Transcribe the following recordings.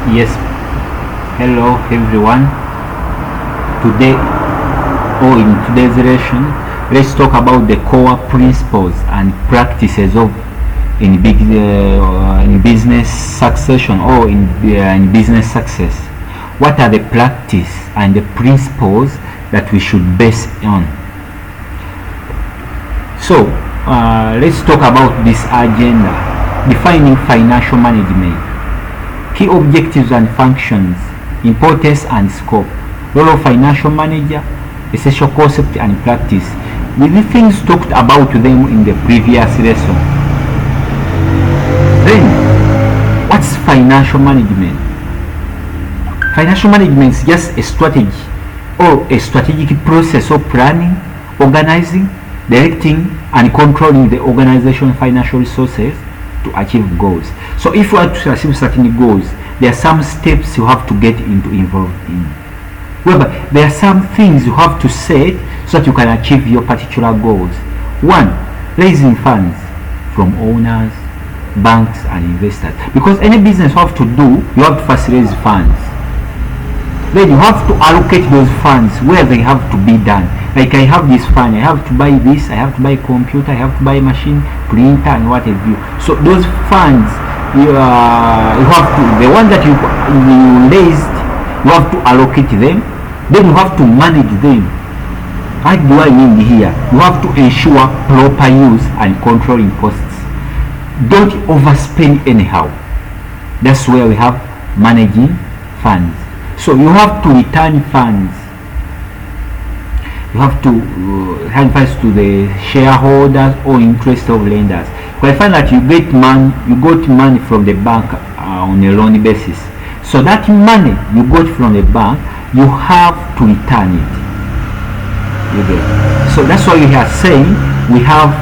Yes, hello everyone. Today, or in today's lesson, let's talk about the core principles and practices of in business succession or in business success. What are the practice and the principles that we should base on? So, let's talk about this agenda. Defining financial management. Key objectives and functions, importance and scope, role of financial manager, essential concept and practice. With the things talked about them in the previous lesson. Then, what's financial management? Financial management is just a strategy or a strategic process of planning, organizing, directing and controlling the organization's financial resources to achieve goals. So if you want to achieve certain goals, there are some steps you have to get involved in. However, there are some things you have to set so that you can achieve your particular goals. One, raising funds from owners, banks and investors. Because any business you have to do, you have to first raise funds. Then you have to allocate those funds where they have to be done. Like I have this fund, I have to buy this, I have to buy a computer, I have to buy a machine, printer and what have you. So those funds, you have to, the one that you raised, you have to allocate them. Then you have to manage them. What do I mean here? You have to ensure proper use and controlling costs. Don't overspend anyhow. That's where we have managing funds. So you have to return funds. You have to hand funds to the shareholders or interest of lenders. If I find that you got money from the bank on a loan basis, so that money you got from the bank, you have to return it. So that's why we are saying we have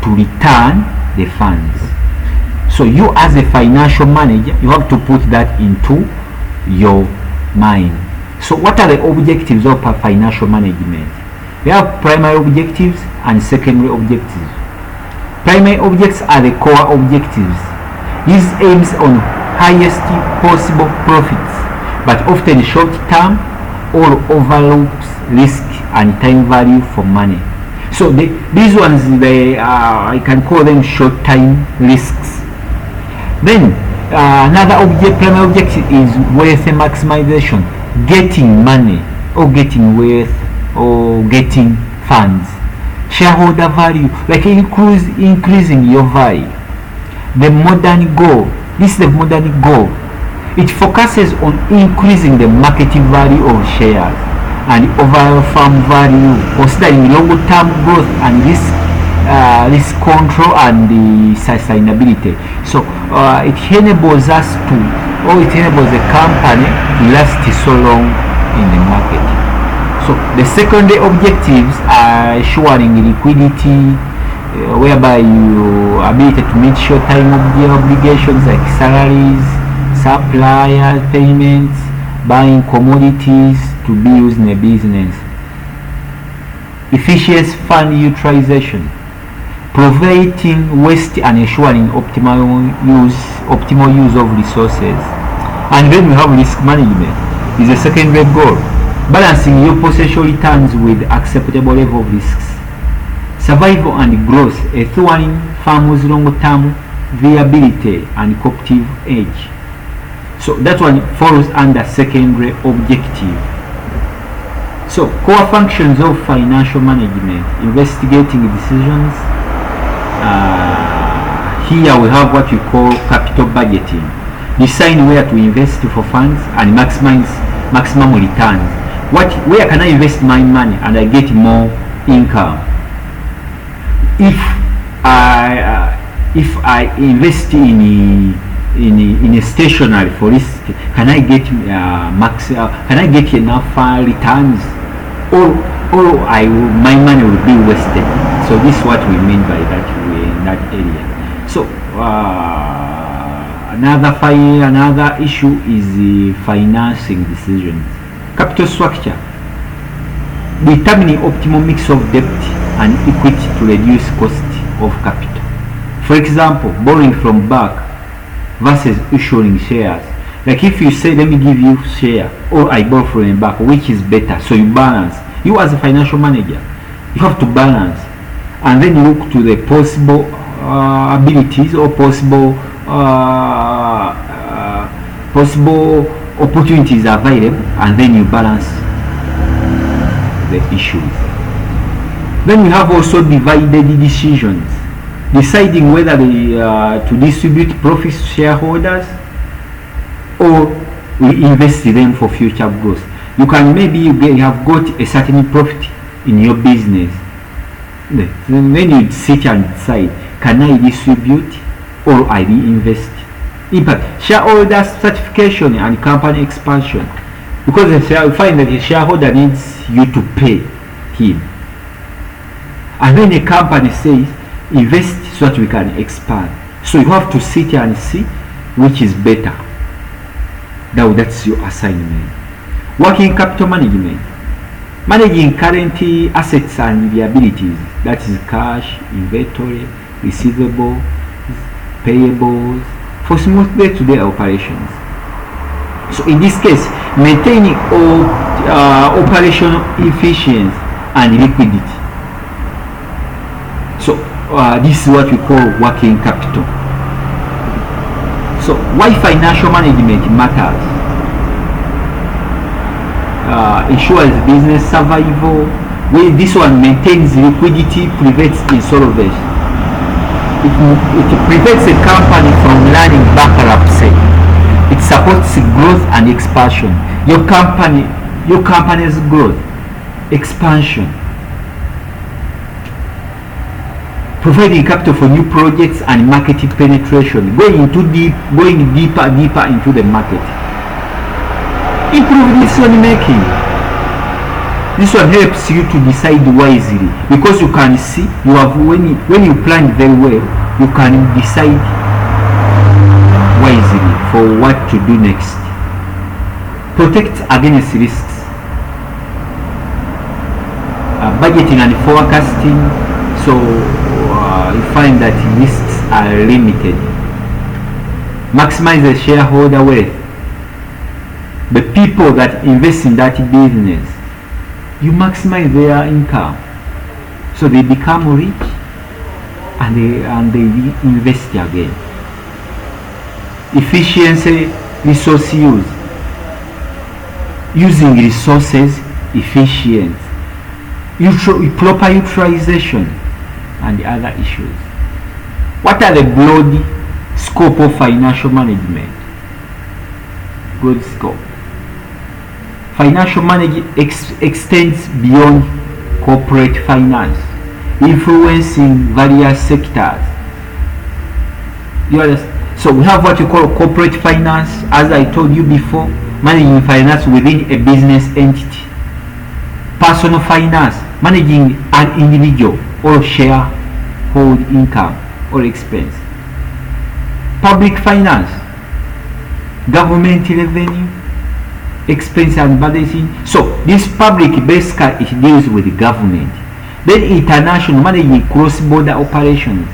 to return the funds. So you as a financial manager, you have to put that into your mind. So what are the objectives of financial management? We have primary objectives and secondary objectives. Primary objectives are the core objectives. These aims on highest possible profits, but often short term or overlooks risk and time value for money. So these ones, I can call them short time risks. Then another primary objective is wealth maximization, getting money or getting wealth or getting funds. Shareholder value, like increasing your value. The modern goal, this is the modern goal. It focuses on increasing the market value of shares and overall firm value, considering long-term growth and risk control and the sustainability. So it enables us to, or it enables the company to last so long in the market. So the secondary objectives are ensuring liquidity, whereby you are able to meet short-term obligations like salaries, supplier payments, buying commodities to be used in a business. Efficient fund utilization, preventing waste and ensuring optimal use of resources. And then we have risk management is a secondary goal, balancing your potential returns with acceptable level of risks. Survival and growth, ensuring farmers' long-term viability and competitive edge. So that one falls under secondary objective. So core functions of financial management: investigating decisions. Here we have what we call capital budgeting. Decide where to invest for funds and maximum returns. Where can I invest my money and I get more income? If I invest in a stationery, for instance, can I get enough returns, or my money will be wasted? So this is what we mean by that in that area. So another issue is the financing decisions. Capital structure, determining optimal mix of debt and equity to reduce cost of capital. For example, borrowing from bank versus issuing shares. Like if you say, let me give you share, or I borrow from a bank, which is better? So you balance. You as a financial manager, you have to balance, and then look to the possible abilities or possible opportunities available, and then you balance the issues. Then we have also divided decisions, deciding whether to distribute profits to shareholders or we invest them for future growth. You can maybe you have got a certain profit in your business. Then you sit and decide, can I distribute or I reinvest? Impact shareholder certification and company expansion, because you find that the shareholder needs you to pay him, and then the company says invest so that we can expand. So you have to sit and see which is better. That's your assignment. Working capital management, managing current assets and liabilities, that is cash, inventory, receivables, payables, for smooth day-to-day operations. So in this case, maintaining all operational efficiency and liquidity. So this is what we call working capital. So why financial management matters? Ensures business survival. This one maintains liquidity, prevents insolvency. It prevents a company from running bankruptcy. It supports growth and expansion. Your company's growth, expansion. Providing capital for new projects and market penetration. Going deeper into the market. Improve decision making. This one helps you to decide wisely, because you can see you have when you plan very well, you can decide wisely for what to do next. Protect against risks. Budgeting and forecasting. So you find that risks are limited. Maximize the shareholder wealth. The people that invest in that business, you maximize their income, so they become rich and they invest again. Efficiency, resource use, using resources efficient, proper utilization, and the other issues. What are the broad scope of financial management? Broad scope. Financial management extends beyond corporate finance, influencing various sectors. So we have what you call corporate finance, as I told you before, managing finance within a business entity. Personal finance, managing an individual or sharehold income or expense. Public finance, government revenue, expense and budgeting. So this public basically it deals with the government. Then international, managing cross-border operations.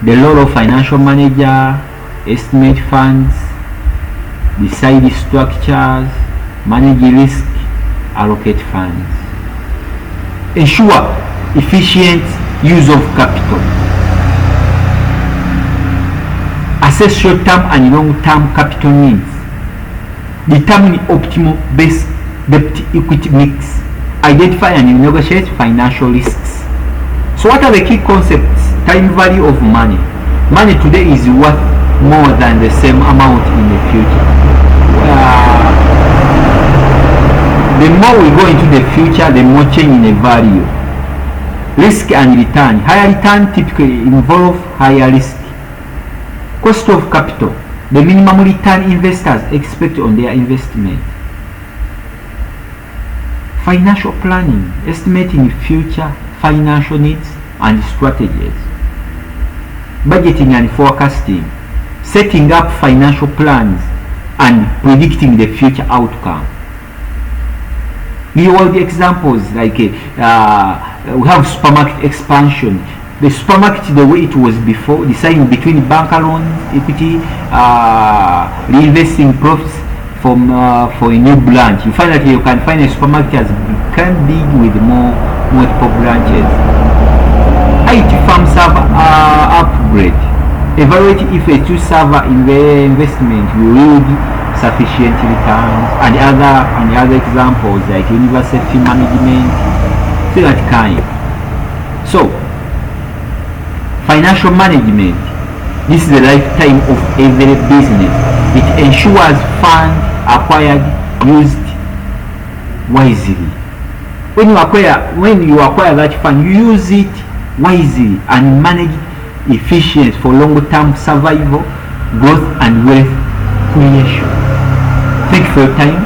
The role of financial manager: estimate funds, decide structures, manage risk, allocate funds. Ensure efficient use of capital. Assess short-term and long-term capital needs. Determine optimal base debt-equity mix. Identify and negotiate financial risks. So what are the key concepts? Time value of money. Money today is worth more than the same amount in the future. The more we go into the future, the more change in the value. Risk and return. Higher return typically involve higher risk. Cost of capital. The minimum return investors expect on their investment. Financial planning. Estimating future financial needs and strategies. Budgeting and forecasting. Setting up financial plans and predicting the future outcome. Real world examples like we have supermarket expansion. the supermarket the way it was before, deciding between bank loans, equity, reinvesting profits for a new branch. You find that you can find a supermarket has become big with multiple branches. IT firms have upgrade. Evaluate if a two server investment will yield sufficient returns, and other examples like university management, things that kind. So financial management, this is the lifetime of every business. It ensures funds acquired used wisely. When you acquire that fund, you use it wisely and manage efficiency for long-term survival, growth, and wealth creation. Thank you for your time.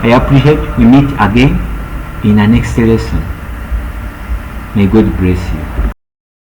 I appreciate. We meet again in the next lesson. May God bless you.